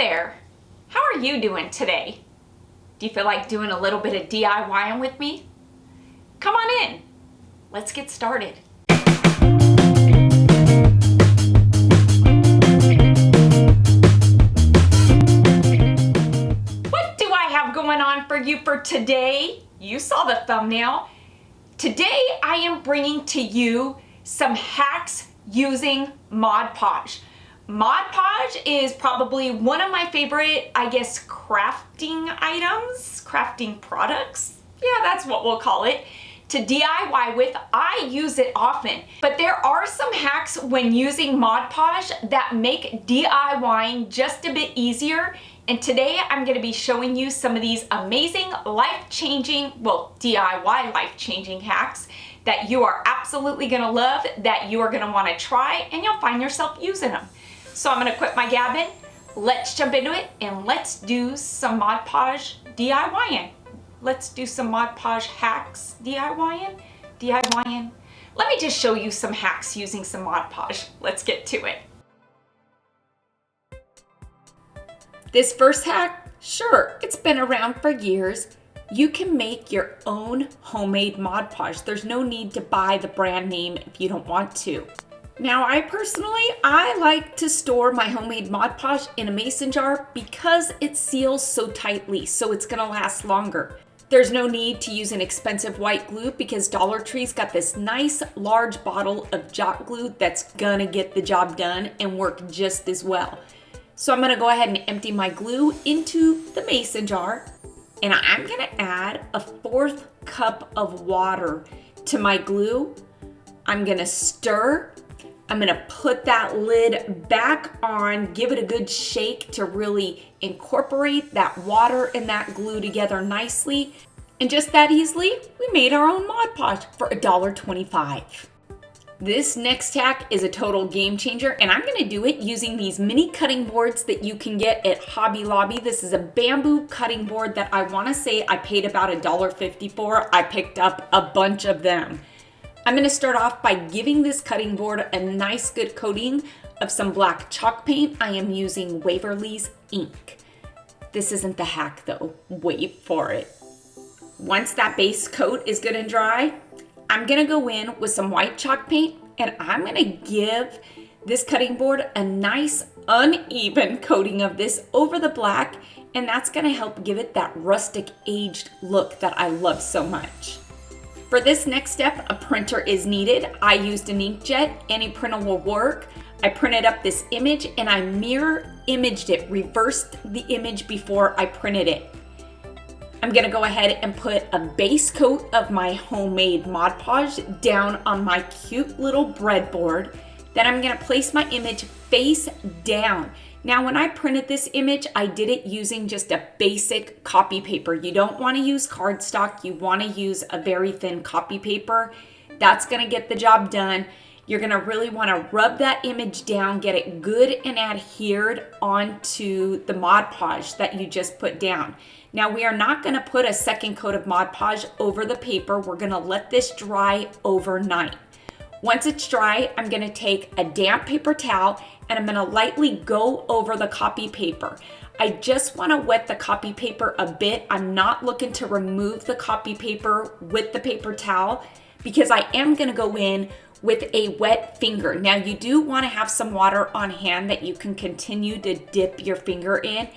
there! How are you doing today? Do you feel like doing a little bit of DIYing with me? Come on in. Let's get started. What do I have going on for you for today? You saw the thumbnail. Today I am bringing to you some hacks using Mod Podge. Mod Podge is probably one of my favorite, I guess, crafting items, crafting products. Yeah, that's what we'll call it. To DIY with. I use it often, but there are some hacks when using Mod Podge that make DIYing just a bit easier. And today I'm going to be showing you some of these amazing life-changing, well, DIY life-changing hacks that you are absolutely going to love, that you are going to want to try, and you'll find yourself using them. So I'm going to quit my gabbing. Let's jump into it and let's do some Mod Podge DIYing. Let's do some Mod Podge hacks DIYing. Let me just show you some hacks using some Mod Podge. Let's get to it. This first hack, sure, it's been around for years. You can make your own homemade Mod Podge. There's no need to buy the brand name if you don't want to. Now, I like to store my homemade Mod Podge in a mason jar because it seals so tightly, so it's gonna last longer. There's no need to use an expensive white glue because Dollar Tree's got this nice large bottle of Jot glue that's gonna get the job done and work just as well. So I'm gonna go ahead and empty my glue into the mason jar, and I'm gonna add a 1/4 cup of water to my glue. I'm gonna stir. I'm gonna put that lid back on, give it a good shake to really incorporate that water and that glue together nicely. And just that easily, we made our own Mod Podge for $1.25. This next hack is a total game changer, and I'm gonna do it using these mini cutting boards that you can get at Hobby Lobby. This is a bamboo cutting board that I wanna say I paid about $1.50 for. I picked up a bunch of them. I'm gonna start off by giving this cutting board a nice good coating of some black chalk paint. I am using Waverly's ink. This isn't the hack though, wait for it. Once that base coat is good and dry, I'm gonna go in with some white chalk paint and I'm gonna give this cutting board a nice uneven coating of this over the black, and that's gonna help give it that rustic aged look that I love so much. For this next step, a printer is needed. I used an inkjet, any printer will work. I printed up this image and I mirror imaged it, reversed the image before I printed it. I'm gonna go ahead and put a base coat of my homemade Mod Podge down on my cute little breadboard. Then I'm gonna place my image face down. Now, when I printed this image, I did it using just a basic copy paper. You don't wanna use cardstock, you wanna use a very thin copy paper. That's gonna get the job done. You're gonna really wanna rub that image down, get it good and adhered onto the Mod Podge that you just put down. Now, we are not gonna put a second coat of Mod Podge over the paper. We're gonna let this dry overnight. Once it's dry, I'm gonna take a damp paper towel and I'm gonna lightly go over the copy paper. I just wanna wet the copy paper a bit. I'm not looking to remove the copy paper with the paper towel because I am gonna go in with a wet finger. Now, you do wanna have some water on hand that you can continue to dip your finger in,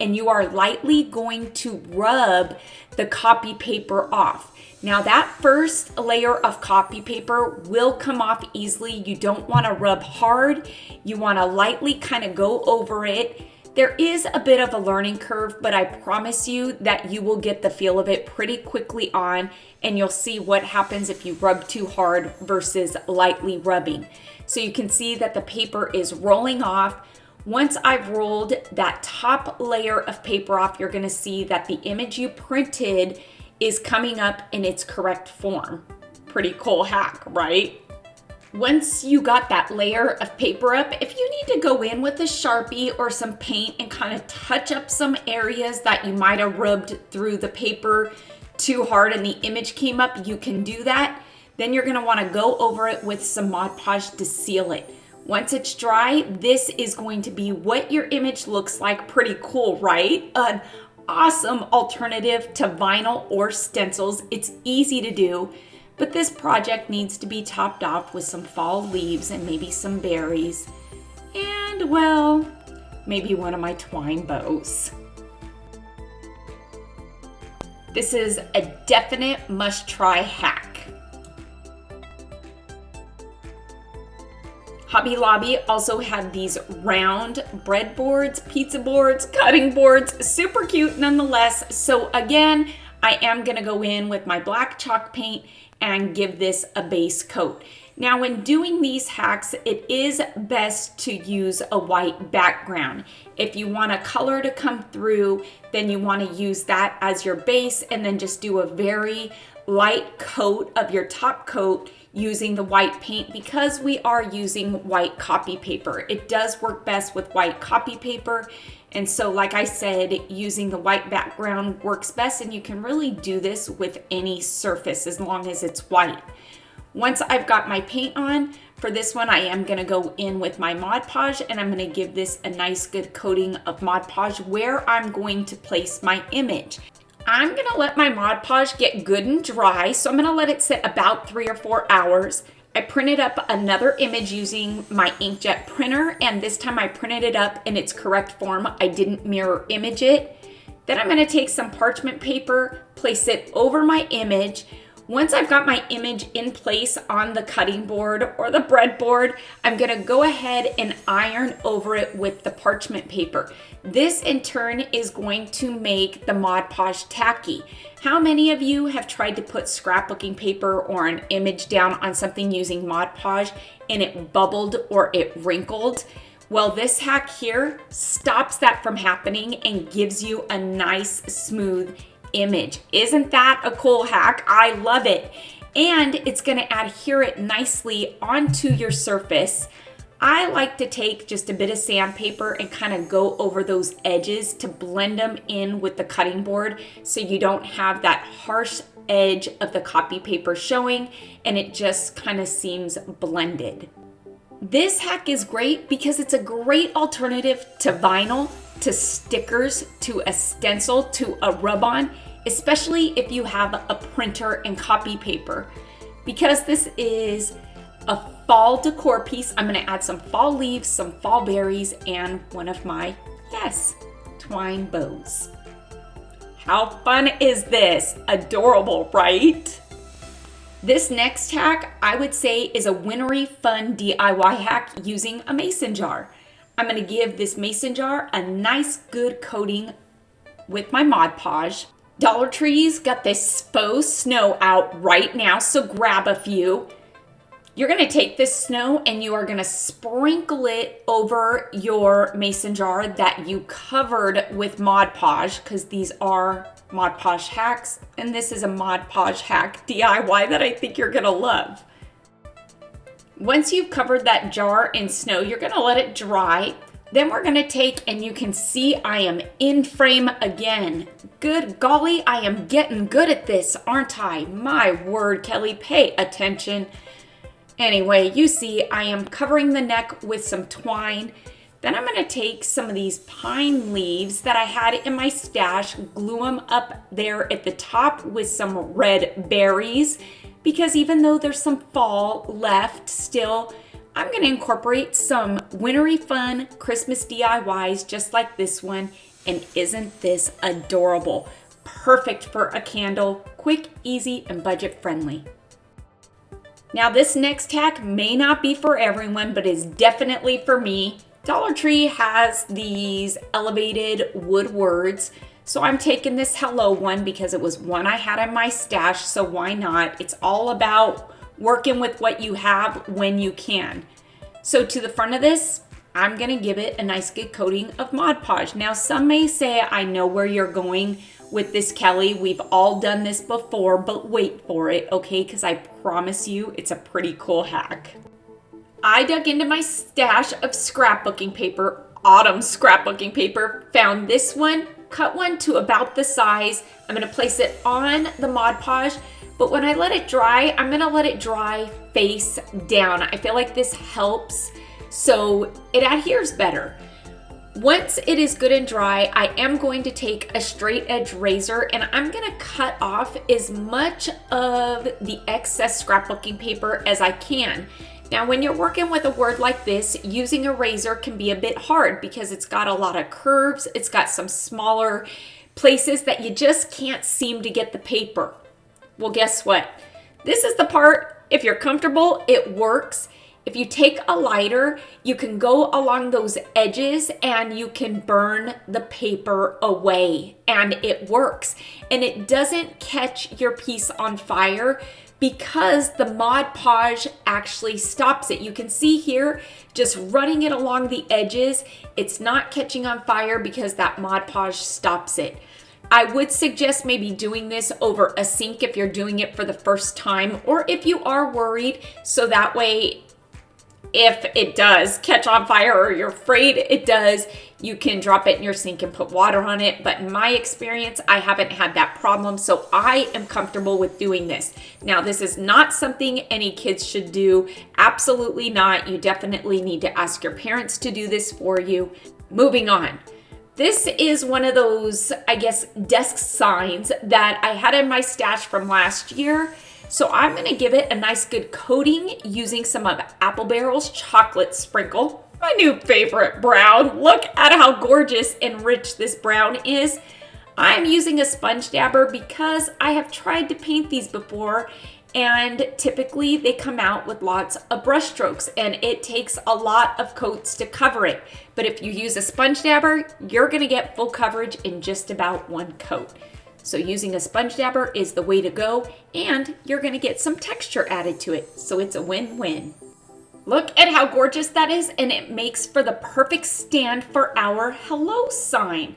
and you are lightly going to rub the copy paper off. Now, that first layer of copy paper will come off easily. You don't want to rub hard. You want to lightly kind of go over it. There is a bit of a learning curve, but I promise you that you will get the feel of it pretty quickly on, and you'll see what happens if you rub too hard versus lightly rubbing. So you can see that the paper is rolling off. Once I've rolled that top layer of paper off, you're going to see that the image you printed is coming up in its correct form. Pretty cool hack, right? Once you got that layer of paper up, if you need to go in with a Sharpie or some paint and kind of touch up some areas that you might have rubbed through the paper too hard and the image came up, you can do that. Then you're gonna wanna go over it with some Mod Podge to seal it. Once it's dry, this is going to be what your image looks like. Pretty cool, right? An awesome alternative to vinyl or stencils. It's easy to do, but this project needs to be topped off with some fall leaves and maybe some berries. And, well, maybe one of my twine bows. This is a definite must-try hack. Hobby Lobby also had these round bread boards, pizza boards, cutting boards, super cute nonetheless. So again, I am gonna go in with my black chalk paint and give this a base coat. Now, when doing these hacks, it is best to use a white background. If you want a color to come through, then you want to use that as your base and then just do a very light coat of your top coat using the white paint, because we are using white copy paper. It does work best with white copy paper. And so, like I said, using the white background works best, and you can really do this with any surface as long as it's white. Once I've got my paint on, for this one I am gonna go in with my Mod Podge, and I'm gonna give this a nice good coating of Mod Podge where I'm going to place my image. I'm gonna let my Mod Podge get good and dry, so I'm gonna let it sit about 3 or 4 hours. I printed up another image using my inkjet printer, and this time I printed it up in its correct form. I didn't mirror image it. Then I'm gonna take some parchment paper, place it over my image. Once I've got my image in place on the cutting board or the breadboard, I'm gonna go ahead and iron over it with the parchment paper. This in turn is going to make the Mod Podge tacky. How many of you have tried to put scrapbooking paper or an image down on something using Mod Podge and it bubbled or it wrinkled? Well, this hack here stops that from happening and gives you a nice smooth image. Isn't that a cool hack? I love it. And it's gonna adhere it nicely onto your surface. I like to take just a bit of sandpaper and kind of go over those edges to blend them in with the cutting board so you don't have that harsh edge of the copy paper showing and it just kind of seems blended. This hack is great because it's a great alternative to vinyl, to stickers, to a stencil, to a rub-on, especially if you have a printer and copy paper. Because this is a fall decor piece, I'm gonna add some fall leaves, some fall berries, and one of my, yes, twine bows. How fun is this? Adorable, right? This next hack, I would say, is a wintry fun DIY hack using a mason jar. I'm gonna give this mason jar a nice good coating with my Mod Podge. Dollar Tree's got this faux snow out right now, so grab a few. You're gonna take this snow and you are gonna sprinkle it over your mason jar that you covered with Mod Podge, because these are Mod Podge hacks, and this is a Mod Podge hack DIY that I think you're gonna love. Once you've covered that jar in snow, you're gonna let it dry. Then we're gonna take, and you can see I am in frame again. Good golly, I am getting good at this, aren't I? My word, Kelly, pay attention. Anyway, you see I am covering the neck with some twine. Then I'm gonna take some of these pine leaves that I had in my stash, glue them up there at the top with some red berries, because even though there's some fall left still, I'm gonna incorporate some wintry fun Christmas DIYs just like this one. And isn't this adorable? Perfect for a candle, quick, easy, and budget friendly. Now this next hack may not be for everyone, but is definitely for me. Dollar Tree has these elevated wood words. So I'm taking this hello one because it was one I had in my stash, so why not? It's all about working with what you have when you can. So to the front of this, I'm gonna give it a nice good coating of Mod Podge. Now some may say, I know where you're going with this, Kelly. We've all done this before, but wait for it, okay? Because I promise you, it's a pretty cool hack. I dug into my stash of scrapbooking paper, autumn scrapbooking paper, found this one, cut one to about the size. I'm gonna place it on the Mod Podge, but when I let it dry, I'm gonna let it dry face down. I feel like this helps so it adheres better. Once it is good and dry, I am going to take a straight edge razor and I'm gonna cut off as much of the excess scrapbooking paper as I can. Now, when you're working with a word like this, using a razor can be a bit hard because it's got a lot of curves, it's got some smaller places that you just can't seem to get the paper. Well, guess what? This is the part, if you're comfortable, it works. If you take a lighter, you can go along those edges and you can burn the paper away, and it works. And it doesn't catch your piece on fire because the Mod Podge actually stops it. You can see here, just running it along the edges, it's not catching on fire because that Mod Podge stops it. I would suggest maybe doing this over a sink if you're doing it for the first time, or if you are worried, so that way if it does catch on fire or you're afraid it does, you can drop it in your sink and put water on it. But in my experience, I haven't had that problem, so I am comfortable with doing this. Now, this is not something any kids should do. Absolutely not. You definitely need to ask your parents to do this for you. Moving on. This is one of those, I guess, desk signs that I had in my stash from last year. So I'm gonna give it a nice good coating using some of Apple Barrel's chocolate sprinkle, my new favorite brown. Look at how gorgeous and rich this brown is. I'm using a sponge dabber because I have tried to paint these before, and typically they come out with lots of brush strokes and it takes a lot of coats to cover it. But if you use a sponge dabber, you're gonna get full coverage in just about one coat. So using a sponge dabber is the way to go, and you're gonna get some texture added to it. So it's a win-win. Look at how gorgeous that is, and it makes for the perfect stand for our hello sign.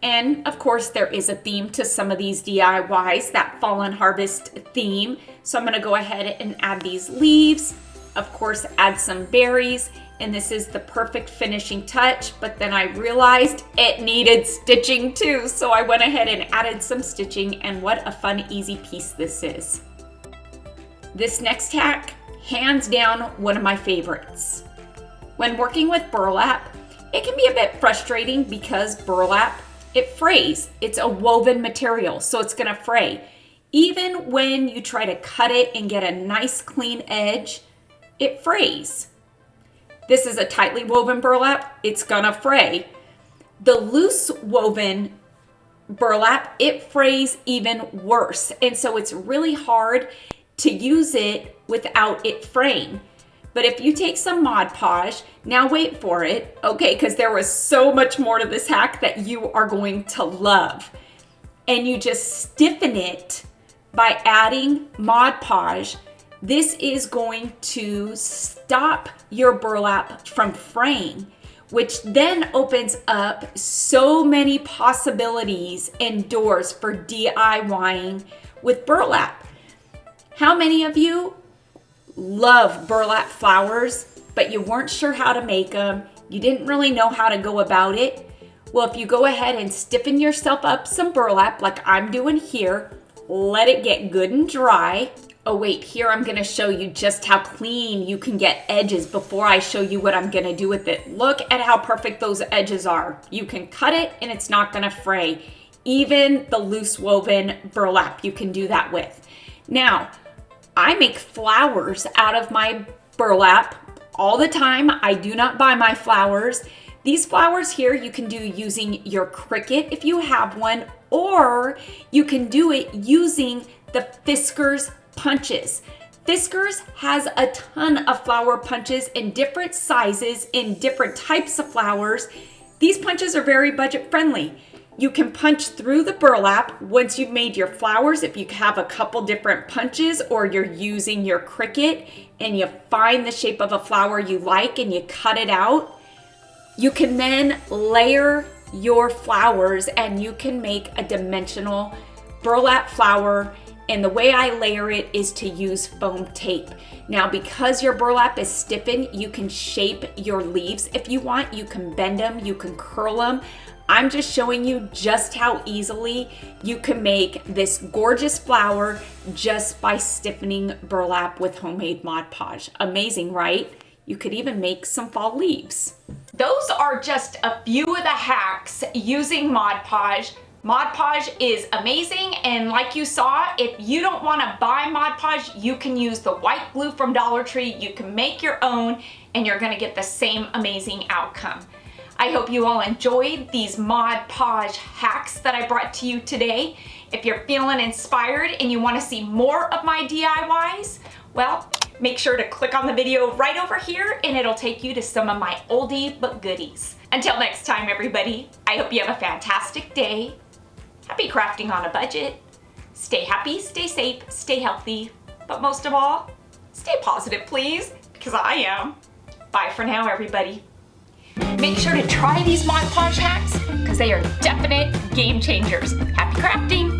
And of course, there is a theme to some of these DIYs, that fall and harvest theme. So I'm gonna go ahead and add these leaves, of course, add some berries, and this is the perfect finishing touch. But then I realized it needed stitching too, so I went ahead and added some stitching, and what a fun, easy piece this is. This next hack, hands down, one of my favorites. When working with burlap, it can be a bit frustrating because burlap, it frays. It's a woven material, so it's gonna fray. Even when you try to cut it and get a nice clean edge, it frays. This is a tightly woven burlap, it's gonna fray. The loose woven burlap, it frays even worse. And so it's really hard to use it without it fraying. But if you take some Mod Podge, now wait for it, okay, because there was so much more to this hack that you are going to love. And you just stiffen it by adding Mod Podge. This is going to stop your burlap from fraying, which then opens up so many possibilities and doors for DIYing with burlap. How many of you love burlap flowers, but you weren't sure how to make them? You didn't really know how to go about it? Well, if you go ahead and stiffen yourself up some burlap like I'm doing here, let it get good and dry. Oh wait, here I'm gonna show you just how clean you can get edges before I show you what I'm gonna do with it. Look at how perfect those edges are. You can cut it and it's not gonna fray. Even the loose woven burlap, you can do that with. Now, I make flowers out of my burlap all the time. I do not buy my flowers. These flowers here you can do using your Cricut if you have one, or you can do it using the Fiskars punches. Fiskars has a ton of flower punches in different sizes, in different types of flowers. These punches are very budget friendly. You can punch through the burlap once you've made your flowers. If you have a couple different punches, or you're using your Cricut and you find the shape of a flower you like and you cut it out, you can then layer your flowers and you can make a dimensional burlap flower. And the way I layer it is to use foam tape. Now, because your burlap is stiffened, you can shape your leaves if you want. You can bend them, you can curl them. I'm just showing you just how easily you can make this gorgeous flower just by stiffening burlap with homemade Mod Podge. Amazing, right? You could even make some fall leaves. Those are just a few of the hacks using Mod Podge. Mod Podge is amazing, and like you saw, if you don't want to buy Mod Podge, you can use the white glue from Dollar Tree. You can make your own, and you're going to get the same amazing outcome. I hope you all enjoyed these Mod Podge hacks that I brought to you today. If you're feeling inspired and you want to see more of my DIYs, well, make sure to click on the video right over here and it'll take you to some of my oldie but goodies. Until next time, everybody, I hope you have a fantastic day. Happy crafting on a budget. Stay happy, stay safe, stay healthy, but most of all, stay positive, please, because I am. Bye for now, everybody. Make sure to try these Mod Podge hacks because they are definite game changers. Happy crafting!